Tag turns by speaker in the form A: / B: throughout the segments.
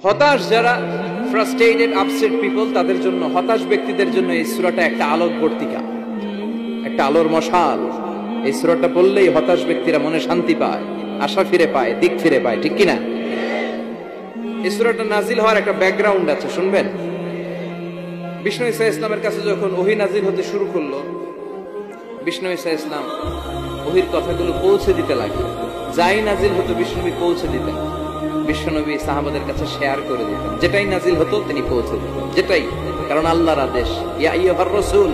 A: হতাশ যারা, frustrated upset people, তাদের জন্য, হতাশ ব্যক্তিদের জন্য এই সূরাটা একটা আলোকবর্তিকা, একটা আলোর মশাল। এই সূরাটা পড়লেই হতাশ ব্যক্তিরা মনে শান্তি পায়, আশা ফিরে পায়, দিক ফিরে পায়, ঠিক কিনা? এই সূরাটা নাজিল হওয়ার একটা ব্যাকগ্রাউন্ড আছে, শুনবেন। বিষ্ণু ঈসা ইসলামের কাছে যখন ওহী নাজিল হতে শুরু করলো, বিষ্ণু ঈসা ইসলাম ওহীর কথাগুলো পৌঁছে দিতে লাগলেন। যাই নাজিল হতো বিষ্ণুনবী পৌঁছে দিতেন, বিশ্বনবী সাহাবাদের কাছে শেয়ার করে দিতেন। যেটাই নাজিল হতো তিনি পৌঁছে দিতেন, যেটাই, কারণ আল্লাহর আদেশ, ইয়া আইয়ুহার রাসূল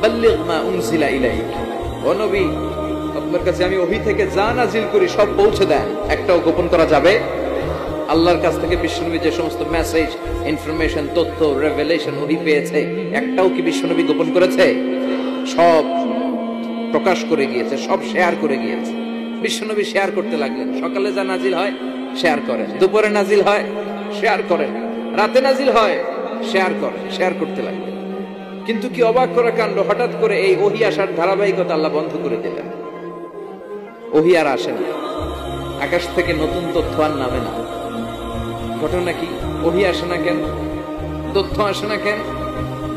A: বাল্লিগ মা উনজিলা ইলাইক, ও নবী আপনার কাছে আমি ওহী থেকে যা নাজিল করি সব পৌঁছে দেন, একটাও গোপন করা যাবে। আল্লাহর কাছ থেকে বিশ্বনবী যে সমস্ত মেসেজ, ইনফরমেশন, তথ্য, রেভেলেশন ওহী পেয়েছে, একটাও কি বিশ্বনবী গোপন করেছে? সব প্রকাশ করে গিয়েছে, সব শেয়ার করে গিয়েছে। বিশ্বনবী শেয়ার করতে লাগলেন। সকালে যা নাজিল হয় শেয়ার করেন, দুপুরে নাজিল হয় শেয়ার করেন, রাতে নাজিল হয় শেয়ার করেন, শেয়ার করতে লাগলেন। কিন্তু কি অবাক করা কাণ্ড, হঠাৎ করে এই ওহী আসার ধারাবাহিকতা আল্লাহ বন্ধ করে দিলেন। ওহী আর আসে না, আকাশ থেকে নতুন তথ্য আর নামে না। ঘটনা কি? ওহী আসে না কেন? তথ্য আসে না কেন?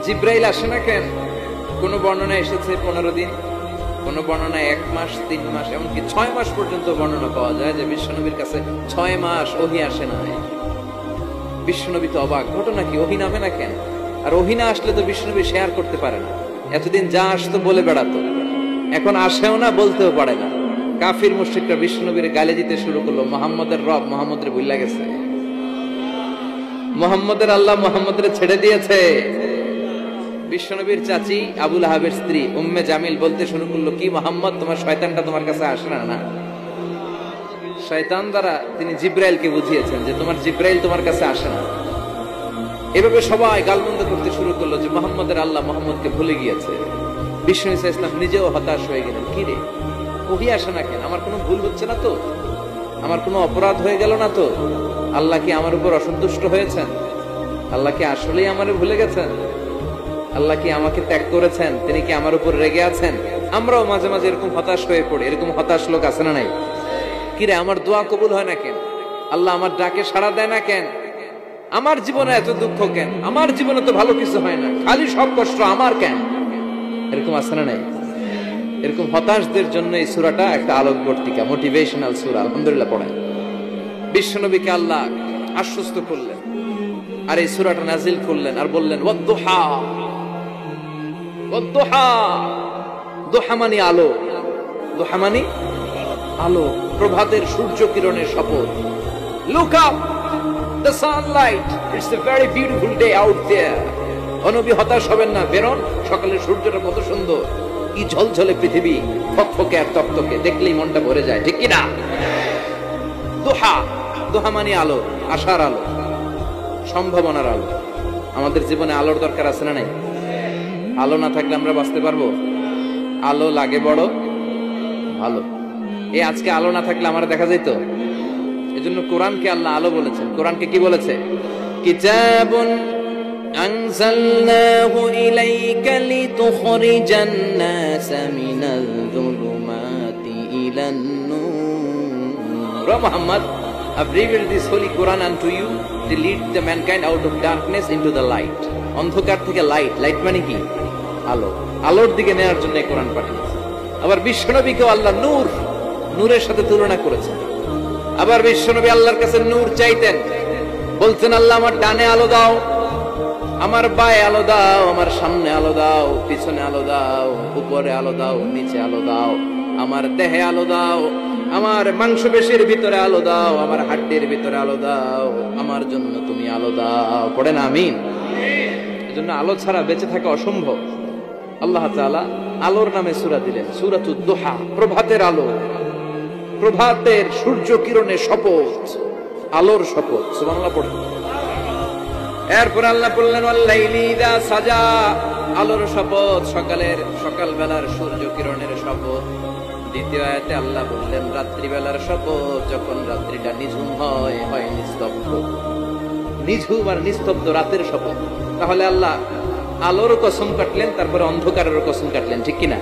A: জিব্রাইল আসে না কেন? কোন বর্ণনা এসেছে 15 দিন, কোন বর্ণনায় 1 মাস, 3 মাস, এমনকি 6 মাস পর্যন্ত বর্ণনা পাওয়া যায় যে বিশ্বনবীর কাছে 6 মাস ওহী আসে না। বিশ্বনবী তো অবাক, ঘটনা কি? ওহী নামে না কেন? আর ওহী না আসলে তো বিশ্বনবী শেয়ার করতে পারে না। এতদিন যা আসতো বলে বেড়াতো, এখন আসেও না, বলতেও পারে না। কাফির মুশরিকরা বিশ্বনবীর গালি দিতে শুরু করলো, মুহাম্মদের রব মুহাম্মদের ভুইলা গেছে, মুহাম্মদের আল্লাহ মুহাম্মদের ছেড়ে দিয়েছে। বিশ্বনবীর চাচি আবু লাহাবের স্ত্রী উম্মে জামিল বলতে শুরু করলো, কি মুহাম্মদ, তোমার শয়তানটা তোমার কাছে আসে না? না, শয়তান দ্বারা তিনি জিব্রাইলকে বুঝিয়েছেন যে তোমার জিব্রাইল তোমার কাছে আসে না। এভাবে সবাই গালমন্দ করতে শুরু করলো যে মুহাম্মদের আল্লাহ মুহাম্মদকে ভুলে গিয়েছে। বিষ্ণু ঈসা ইসলাম নিজেও হতাশ হয়ে গেলেন। কি রে, ওহী আসে না কেন? আমার কোনো ভুল হচ্ছে না তো? আমার কোনো অপরাধ হয়ে গেল না তো? আল্লাহ কি আমার উপর অসন্তুষ্ট হয়েছেন? আল্লাহ কি আসলেই আমারে ভুলে গেছেন? আল্লাহ কি আমাকে ত্যাগ করেছেন? তিনি কি আমার উপর রেগে আছেন? আমরাও মাঝে মাঝে এরকম হতাশ হয়ে পড়ি। এরকম হতাশ লোক আছে না নাই? কিরে, আমার দোয়া কবুল হয় না কেন? আল্লাহ আমার ডাকে সাড়া দেয় না কেন? আমার জীবনে এত দুঃখ কেন? আমার জীবনে তো ভালো কিছু হয় না, খালি সব কষ্ট আমার কেন? এরকম আছে না নাই? এরকম হতাশদের জন্য এই সূরাটা একটা আলোকবর্তিকা, মোটিভেশনাল সূরা। আলহামদুলিল্লাহ পড়েন। বিশ্বনবীকে আল্লাহ আশ্বস্ত করলেন আর এই সূরাটা নাজিল করলেন আর বললেন, ওয়াদ-দুহা, ওয়াদ-দুহা। দুহা মানে আলো, দুহা মানে আলো, প্রভাতের সূর্য কিরণের শপথ। Look up, the sunlight, it's a very beautiful day out there. ও নবী, হতাশ হবেন না, বেরোন, সকালের সূর্যটা কত সুন্দর, কি ঝলঝলে পৃথিবী, ফকফকে আর তকতকে, দেখলেই মনটা ভরে যায়, ঠিক কি না? দুহা, দুহা মানে আলো, আশার আলো, সম্ভাবনার আলো। আমাদের জীবনে আলোর দরকার আছে না নাই? আলো না থাকলে আমরা বাঁচতে পারবো? আলো লাগে বড় ভালো। এই আজকে আলো না থাকলে আমার দেখা যেত। এজন্য কোরআনকে আল্লাহ আলো বলেছেন। কোরআনকে কি বলেছে? কিতাবুন আনজালনাহু ইলাইকা লিতুখরিজান নাসা মিনাল যুলুমাতি ইলান নূর। ও Muhammad, I've revealed this holy Quran unto you to lead the mankind out of darkness into the light. অন্ধকার থেকে লাইট, লাইট মানে কি? আলো, আলোর দিকে নেওয়ার জন্য এই কোরআন পাঠিয়েছে। আবার বিশ্বনবীকেও আল্লাহ নূর, নূরের সাথে তুলনা করেছেন। আবার বিশ্বনবী আল্লাহর কাছে নূর চাইতেন, বলতেন, আল্লাহ আমার ডানে আলো দাও, আমার বায়ে আলো দাও, আমার সামনে আলো দাও, পিছনে আলো দাও, উপরে আলো দাও, নিচে আলো দাও, আমার দেহে আলো দাও, আমার মাংসপেশির ভিতরে আলো দাও, আমার হাড্ডির ভিতরে আলো দাও, আমার জন্য তুমি আলো দাও। পড়েন আমিন। এজন্য আলো ছাড়া বেঁচে থাকা অসম্ভব। আল্লাহ তাআলা আলোর নামে সূরা দিলেন, সূরাতুদ দুহা, প্রভাতের আলো, প্রভাতের সূর্য কিরণের শপথ, আলোর শপথ। সুবহানাল্লাহ পড়েন। এরপর আল্লাহ বললেন, ওয়াল-লাইলি ইযা সাজা, আলোর শপথ, সকালবেলার সূর্য কিরণের শপথ। দ্বিতীয় আয়াতে আল্লাহ বললেন, রাত্রিবেলার শপথ, যখন রাত্রিটা নিঝুম হয়, হয় নিস্তব্ধ, নিঝুম আর নিস্তব্ধ রাতের শপথ। তাহলে আল্লাহ আলোর কসম কাটলেন, তারপরে অন্ধকারের কসম কাটলেন, ঠিক কিনা?